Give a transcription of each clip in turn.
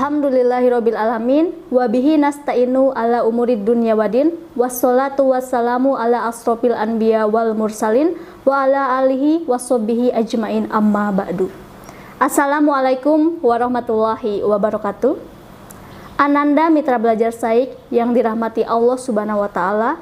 Alhamdulillahirabbil alamin wa bihi nasta'inu ala umurid dunya wadin wassalatu wassalamu ala asrofil anbiya wal mursalin wa ala alihi washabbihi ajmain amma ba'du. Assalamualaikum warahmatullahi wabarakatuh. Ananda mitra belajar Saik yang dirahmati Allah Subhanahu wa taala.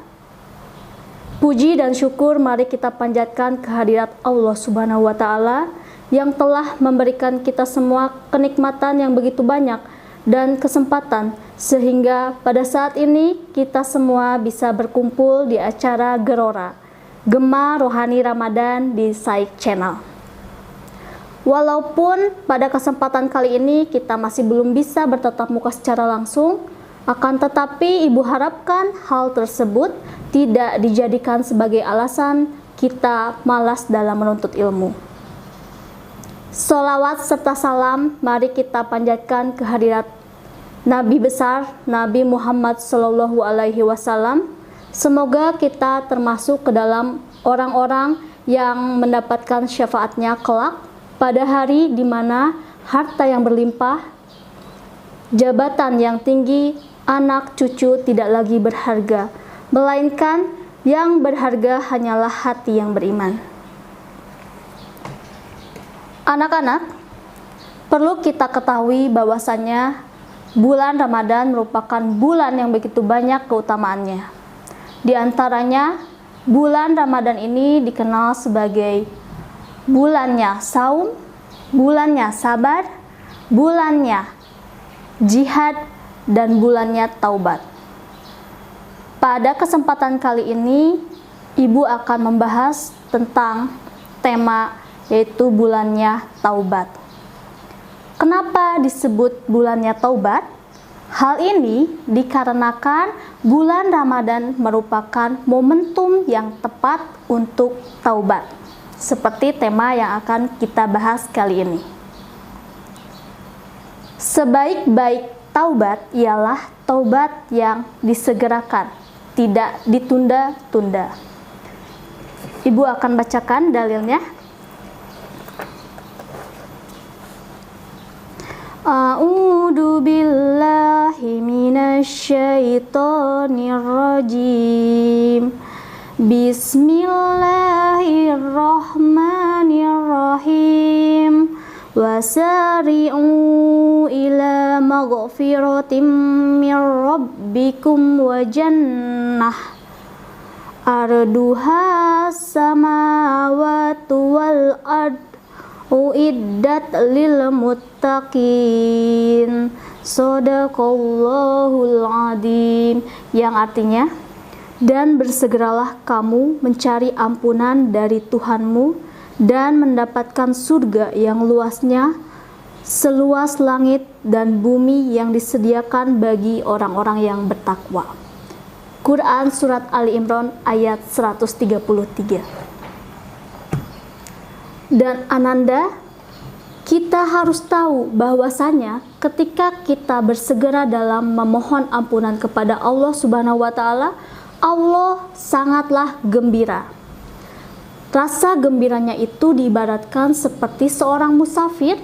Puji dan syukur mari kita panjatkan kehadirat Allah Subhanahu wa taala yang telah memberikan kita semua kenikmatan yang begitu banyak dan kesempatan sehingga pada saat ini kita semua bisa berkumpul di acara Gerora, Gema Rohani Ramadan di Saik Channel. Walaupun pada kesempatan kali ini kita masih belum bisa bertatap muka secara langsung, akan tetapi Ibu harapkan hal tersebut tidak dijadikan sebagai alasan kita malas dalam menuntut ilmu. Sholawat serta salam mari kita panjatkan kehadirat Nabi besar Nabi Muhammad Sallallahu Alaihi Wasallam. Semoga kita termasuk ke dalam orang-orang yang mendapatkan syafaatnya kelak pada hari di mana harta yang berlimpah, jabatan yang tinggi, anak cucu tidak lagi berharga, melainkan yang berharga hanyalah hati yang beriman. Anak-anak, perlu kita ketahui bahwasannya bulan Ramadan merupakan bulan yang begitu banyak keutamaannya. Di antaranya, bulan Ramadan ini dikenal sebagai bulannya saum, bulannya sabar, bulannya jihad, dan bulannya taubat. Pada kesempatan kali ini, Ibu akan membahas tentang tema yaitu bulannya taubat. Kenapa disebut bulannya taubat? Hal ini dikarenakan bulan Ramadan merupakan momentum yang tepat untuk taubat, seperti tema yang akan kita bahas kali ini. Sebaik-baik taubat ialah taubat yang disegerakan, tidak ditunda-tunda. Ibu akan bacakan dalilnya. A'udzu billahi minasyaitonir rajim. Bismillahirrahmanirrahim. Wasari'u ila maghfiratin mir rabbikum wa jannah arduha samawati wal ard uiddat lil muttaqin. Shadaqallahul adzim, yang artinya, dan bersegeralah kamu mencari ampunan dari Tuhanmu dan mendapatkan surga yang luasnya seluas langit dan bumi yang disediakan bagi orang-orang yang bertakwa. Quran Surat Ali Imran ayat 133. Dan Ananda, kita harus tahu bahwasanya ketika kita bersegera dalam memohon ampunan kepada Allah Subhanahu wa taala, Allah sangatlah gembira. Rasa gembiranya itu diibaratkan seperti seorang musafir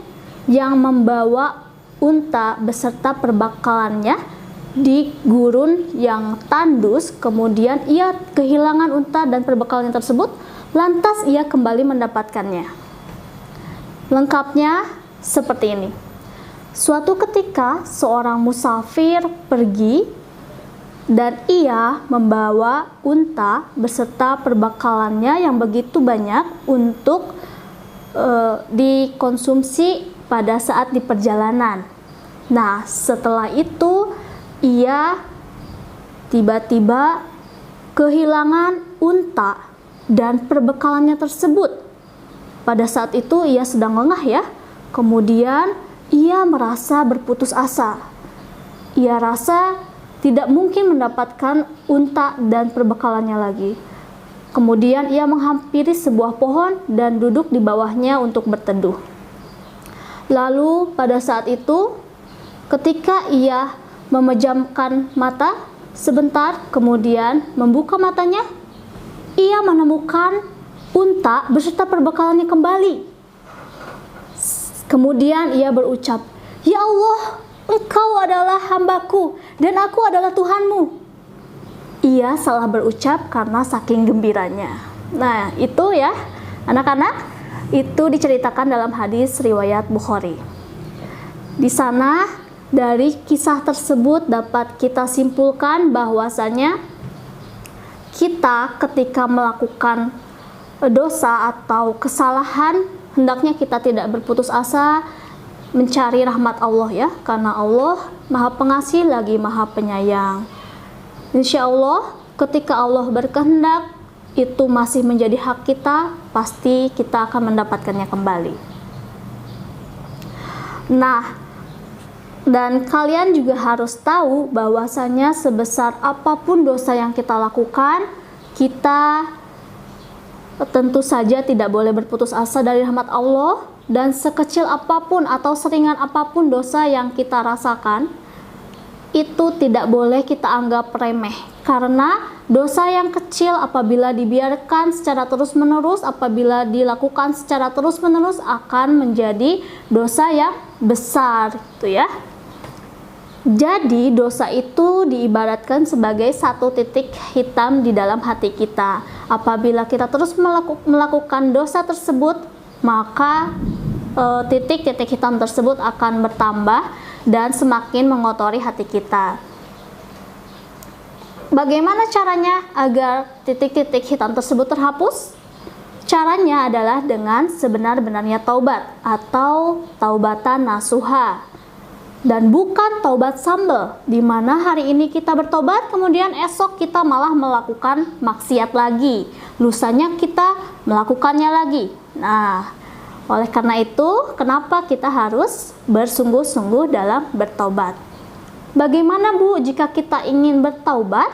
yang membawa unta beserta perbekalannya di gurun yang tandus, kemudian ia kehilangan unta dan perbekalannya tersebut, lantas ia kembali mendapatkannya. Lengkapnya seperti ini. Suatu ketika seorang musafir pergi dan ia membawa unta beserta perbekalannya yang begitu banyak untuk dikonsumsi pada saat di perjalanan. Nah, setelah itu ia tiba-tiba kehilangan unta dan perbekalannya tersebut. Pada saat itu ia sedang lengah ya. Kemudian ia merasa berputus asa. Ia rasa tidak mungkin mendapatkan unta dan perbekalannya lagi. Kemudian ia menghampiri sebuah pohon dan duduk di bawahnya untuk berteduh. Lalu pada saat itu, ketika ia memejamkan mata sebentar, kemudian membuka matanya, ia menemukan unta beserta perbekalannya kembali. Kemudian ia berucap, "Ya Allah, engkau adalah hambaku dan aku adalah Tuhanmu. Ia salah berucap karena saking gembiranya. Nah, itu ya, anak-anak, itu diceritakan dalam hadis riwayat Bukhari. Di sana, dari kisah tersebut dapat kita simpulkan bahwasanya kita ketika melakukan dosa atau kesalahan, hendaknya kita tidak berputus asa mencari rahmat Allah ya, karena Allah Maha Pengasih lagi Maha Penyayang. Insya Allah ketika Allah berkehendak itu masih menjadi hak kita, pasti kita akan mendapatkannya kembali. Nah, dan kalian juga harus tahu bahwasanya sebesar apapun dosa yang kita lakukan, kita tentu saja tidak boleh berputus asa dari rahmat Allah, dan sekecil apapun atau seringan apapun dosa yang kita rasakan, itu tidak boleh kita anggap remeh, karena dosa yang kecil apabila dibiarkan secara terus-menerus, apabila dilakukan secara terus-menerus akan menjadi dosa yang besar, gitu ya. Jadi dosa itu diibaratkan sebagai satu titik hitam di dalam hati kita. Apabila kita terus melakukan dosa tersebut, maka titik-titik hitam tersebut akan bertambah dan semakin mengotori hati kita. Bagaimana caranya agar titik-titik hitam tersebut terhapus? Caranya adalah dengan sebenar-benarnya taubat atau taubatan nasuha. Dan bukan taubat sambal, di mana hari ini kita bertobat, kemudian esok kita malah melakukan maksiat lagi. Lusanya kita melakukannya lagi. Nah, oleh karena itu, kenapa kita harus bersungguh-sungguh dalam bertobat? Bagaimana Bu jika kita ingin bertaubat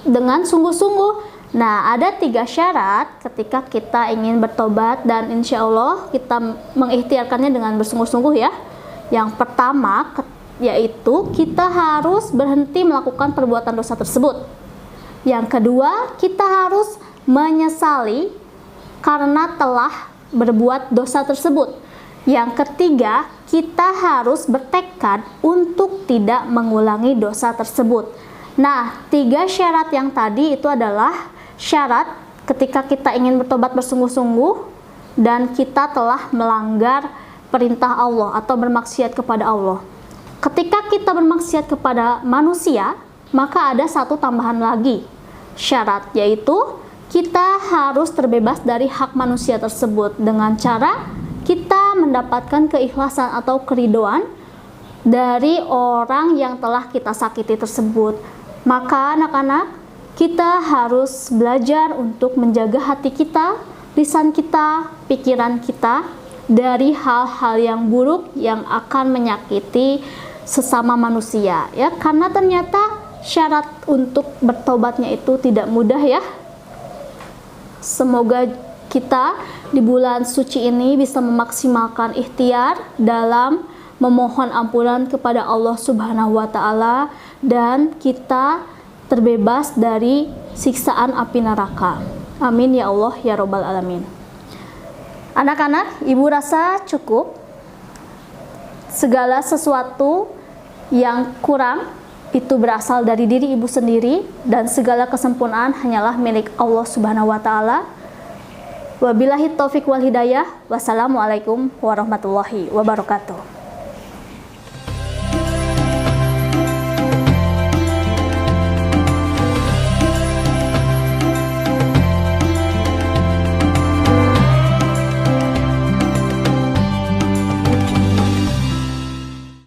dengan sungguh-sungguh? Nah, ada 3 syarat ketika kita ingin bertobat, dan insya Allah kita mengikhtiarkannya dengan bersungguh-sungguh ya. Yang pertama yaitu kita harus berhenti melakukan perbuatan dosa tersebut. Yang kedua, kita harus menyesali karena telah berbuat dosa tersebut. Yang ketiga, kita harus bertekad untuk tidak mengulangi dosa tersebut. Nah, 3 syarat yang tadi itu adalah syarat ketika kita ingin bertobat bersungguh-sungguh dan kita telah melanggar perintah Allah atau bermaksiat kepada Allah. Ketika kita bermaksiat kepada manusia, maka ada satu tambahan lagi syarat, yaitu kita harus terbebas dari hak manusia tersebut dengan cara kita mendapatkan keikhlasan atau keridhaan dari orang yang telah kita sakiti tersebut. Maka anak-anak, kita harus belajar untuk menjaga hati kita, lisan kita, pikiran kita dari hal-hal yang buruk yang akan menyakiti sesama manusia ya, karena ternyata syarat untuk bertobatnya itu tidak mudah ya. Semoga kita di bulan suci ini bisa memaksimalkan ikhtiar dalam memohon ampunan kepada Allah Subhanahu wa taala, dan kita terbebas dari siksaan api neraka. Amin ya Allah ya Rabbal alamin. Anak-anak, ibu rasa cukup. Segala sesuatu yang kurang itu berasal dari diri ibu sendiri, dan segala kesempurnaan hanyalah milik Allah Subhanahu wa taala. Wabillahi taufik wal hidayah. Wassalamualaikum warahmatullahi wabarakatuh.